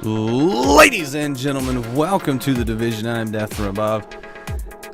Ladies and gentlemen, welcome to The Division. I'm Death from Above.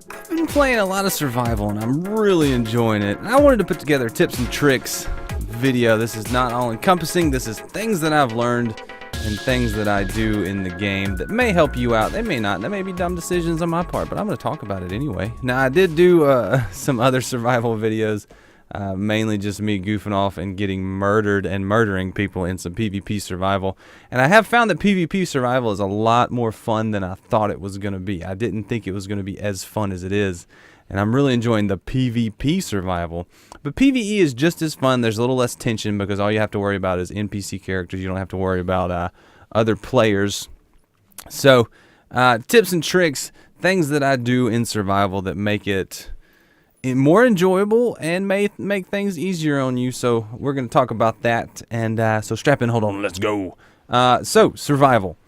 I've been playing a lot of survival and I'm really enjoying it. And I wanted to put together a tips and tricks video. This is not all encompassing. This is things that I've learned and things that I do in the game that may help you out. They may not. They may be dumb decisions on my part, but I'm going to talk about it anyway. Now, I did do some other survival videos. Mainly just me goofing off and getting murdered and murdering people in some PvP survival. And I have found that PvP survival is a lot more fun than I thought it was going to be. I didn't think it was going to be as fun as it is. And I'm really enjoying the PvP survival. But PvE is just as fun. There's a little less tension because all you have to worry about is NPC characters. You don't have to worry about other players. So, tips and tricks, things that I do in survival that make it more enjoyable and may make things easier on you. So we're going to talk about that. And so strap in, hold on, let's go. So survival.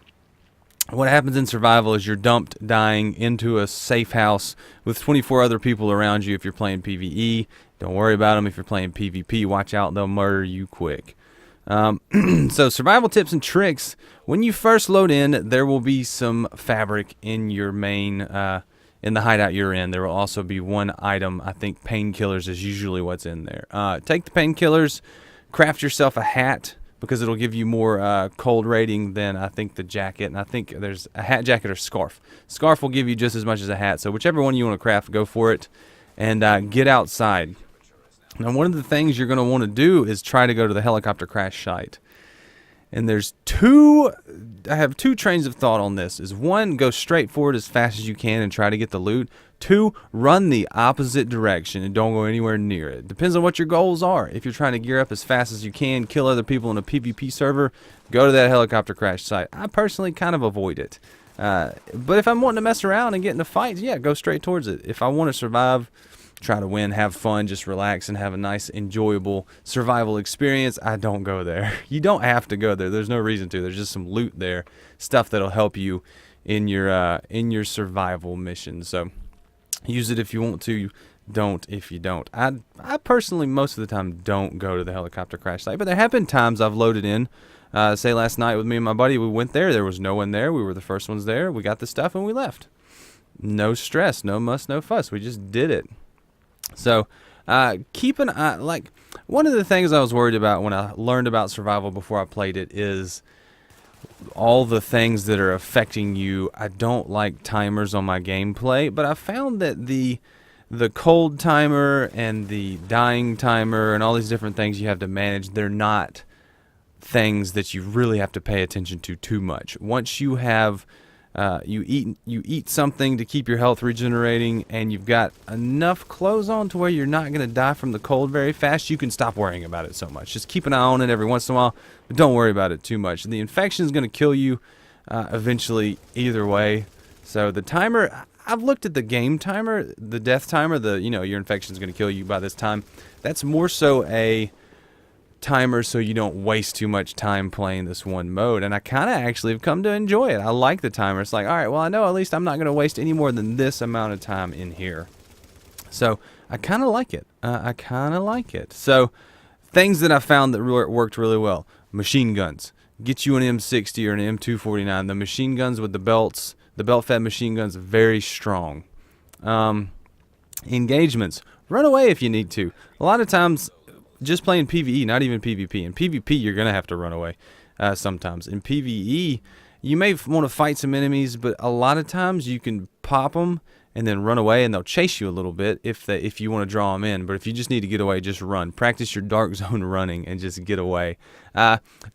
What happens in survival is you're dumped dying into a safe house with 24 other people around you if you're playing PvE. Don't worry about them if you're playing PvP. Watch out, they'll murder you quick. So survival tips and tricks. When you first load in, there will be some fabric in your main in the hideout you're in. There will also be one item. I think painkillers is usually what's in there. Take the painkillers, craft yourself a hat because it'll give you more cold rating than I think the jacket. And I think there's a hat, jacket, or scarf. Scarf will give you just as much as a hat. So whichever one you want to craft, go for it. And get outside. Now, one of the things you're going to want to do is try to go to the helicopter crash site. And there's I have two trains of thought on this. Is one, go straight forward as fast as you can and try to get the loot. Two, run the opposite direction and don't go anywhere near it. Depends on what your goals are. If you're trying to gear up as fast as you can, kill other people in a PvP server, go to that helicopter crash site. I personally kind of avoid it. But if I'm wanting to mess around and get into fights, yeah, go straight towards it. If I want to survive, try to win, have fun, just relax and have a nice, enjoyable survival experience, I don't go there. You don't have to go there. There's no reason to. There's just some loot there, stuff that'll help you in your survival mission. So use it if you want to. Don't if you don't. I personally, most of the time, don't go to the helicopter crash site. But there have been times I've loaded in. Say last night with me and my buddy, we went there. There was no one there. We were the first ones there. We got the stuff and we left. No stress, no muss, no fuss. We just did it. So, keep an eye. Like, one of the things I was worried about when I learned about survival before I played it is all the things that are affecting you. I don't like timers on my gameplay, but I found that the cold timer and the dying timer and all these different things you have to manage, they're not things that you really have to pay attention to too much. Once you have you eat something to keep your health regenerating, and you've got enough clothes on to where you're not going to die from the cold very fast, you can stop worrying about it so much. Just keep an eye on it every once in a while, but don't worry about it too much. The infection is going to kill you eventually either way. So the timer, I've looked at the game timer, the death timer, your infection is going to kill you by this time. That's more so a timer so you don't waste too much time playing this one mode, and I kind of actually have come to enjoy it. I like the timer. It's like, all right, well, I know at least I'm not going to waste any more than this amount of time in here. So I kind of like it. So things that I found that worked really well: machine guns. Get you an M60 or an M249. The machine guns with the belts, the belt-fed machine guns, very strong. Engagements. Run away if you need to. A lot of times, just playing PvE, not even PvP. In PvP, you're going to have to run away sometimes. In PvE, you may want to fight some enemies, but a lot of times you can pop them and then run away, and they'll chase you a little bit if you want to draw them in. But if you just need to get away, just run. Practice your dark zone running and just get away.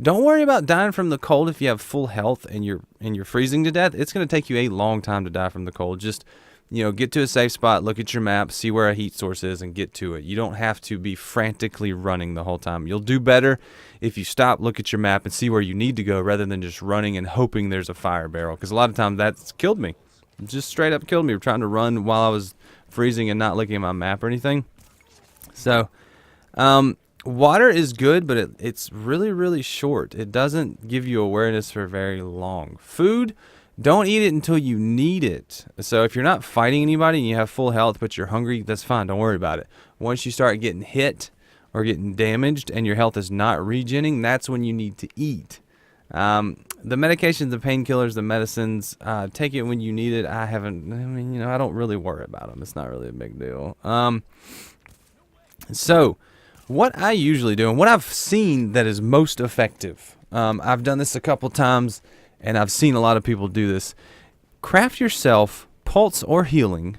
Don't worry about dying from the cold if you have full health and you're freezing to death. It's going to take you a long time to die from the cold. Just get to a safe spot, look at your map, see where a heat source is, and get to it. You don't have to be frantically running the whole time. You'll do better if you stop, look at your map, and see where you need to go rather than just running and hoping there's a fire barrel. Because a lot of times that's killed me. Just straight up killed me. We're trying to run while I was freezing and not looking at my map or anything. So, water is good, but it's really, really short. It doesn't give you awareness for very long. Food, don't eat it until you need it. So if you're not fighting anybody and you have full health but you're hungry, that's fine. Don't worry about it. Once you start getting hit or getting damaged and your health is not regening, that's when you need to eat. The medications, the painkillers, the medicines, take it when you need it. I don't really worry about them. It's not really a big deal. So what I usually do and what I've seen that is most effective, I've done this a couple times and I've seen a lot of people do this. Craft yourself pulse or healing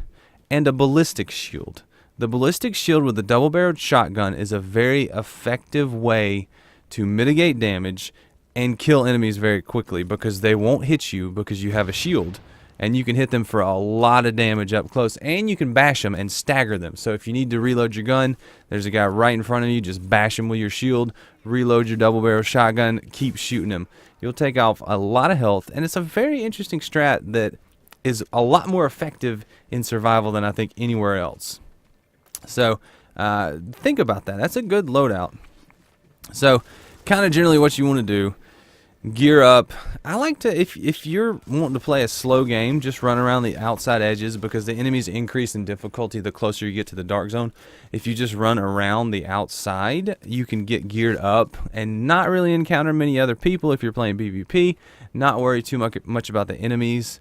and a ballistic shield. The ballistic shield with the double-barreled shotgun is a very effective way to mitigate damage and kill enemies very quickly because they won't hit you because you have a shield, and you can hit them for a lot of damage up close, and you can bash them and stagger them. So if you need to reload your gun, there's a guy right in front of you, just bash him with your shield, reload your double-barrel shotgun, keep shooting him. You'll take off a lot of health, and it's a very interesting strat that is a lot more effective in survival than I think anywhere else. So think about that. That's a good loadout. So kind of generally what you want to do, gear up. I like to, if you're wanting to play a slow game, just run around the outside edges because the enemies increase in difficulty the closer you get to the dark zone. If you just run around the outside, you can get geared up and not really encounter many other people if you're playing PvP, not worry too much about the enemies.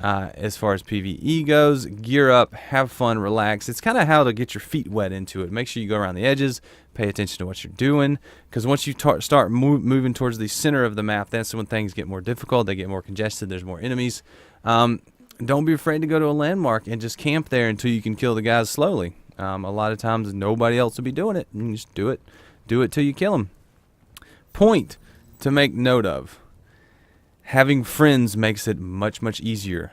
As far as PvE goes, gear up, have fun, relax. It's kind of how to get your feet wet into it. Make sure you go around the edges, pay attention to what you're doing, because once you start moving towards the center of the map, that's when things get more difficult, they get more congested, there's more enemies. Don't be afraid to go to a landmark and just camp there until you can kill the guys slowly. A lot of times nobody else will be doing it, and you just do it till you kill them. Point to make note of. Having friends makes it much, much easier.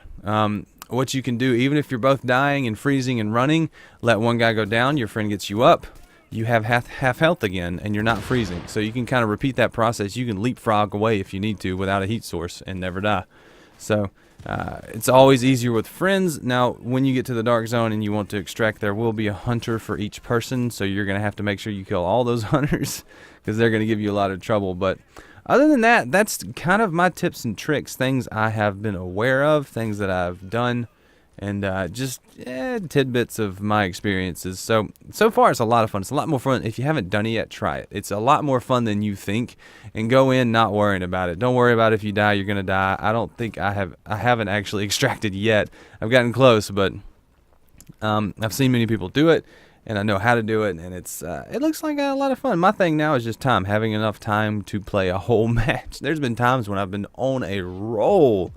What you can do, even if you're both dying and freezing and running, let one guy go down, your friend gets you up, you have half health again, and you're not freezing. So you can kind of repeat that process. You can leapfrog away if you need to without a heat source and never die. So it's always easier with friends. Now, when you get to the dark zone and you want to extract, there will be a hunter for each person, so you're going to have to make sure you kill all those hunters because they're going to give you a lot of trouble. But other than that, that's kind of my tips and tricks, things I have been aware of, things that I've done, and just tidbits of my experiences. So far, it's a lot of fun. It's a lot more fun. If you haven't done it yet, try it. It's a lot more fun than you think, and go in not worrying about it. Don't worry about if you die, you're going to die. I don't think I haven't actually extracted yet. I've gotten close, but I've seen many people do it, and I know how to do it, and it looks like a lot of fun. My thing now is just time, having enough time to play a whole match. There's been times when I've been on a roll,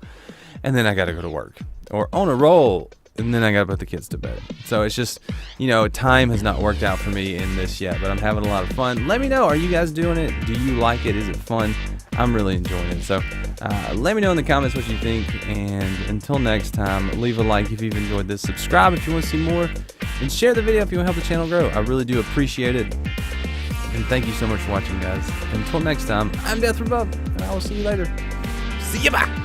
and then I got to go to work, or on a roll, and then I got to put the kids to bed. So it's just, time has not worked out for me in this yet, but I'm having a lot of fun. Let me know, are you guys doing it? Do you like it? Is it fun? I'm really enjoying it. So let me know in the comments what you think, and until next time, leave a like if you've enjoyed this, subscribe if you want to see more, and share the video if you want to help the channel grow. I really do appreciate it, and thank you so much for watching, guys. Until next time, I'm Death from Above, and I will see you later. See ya, bye!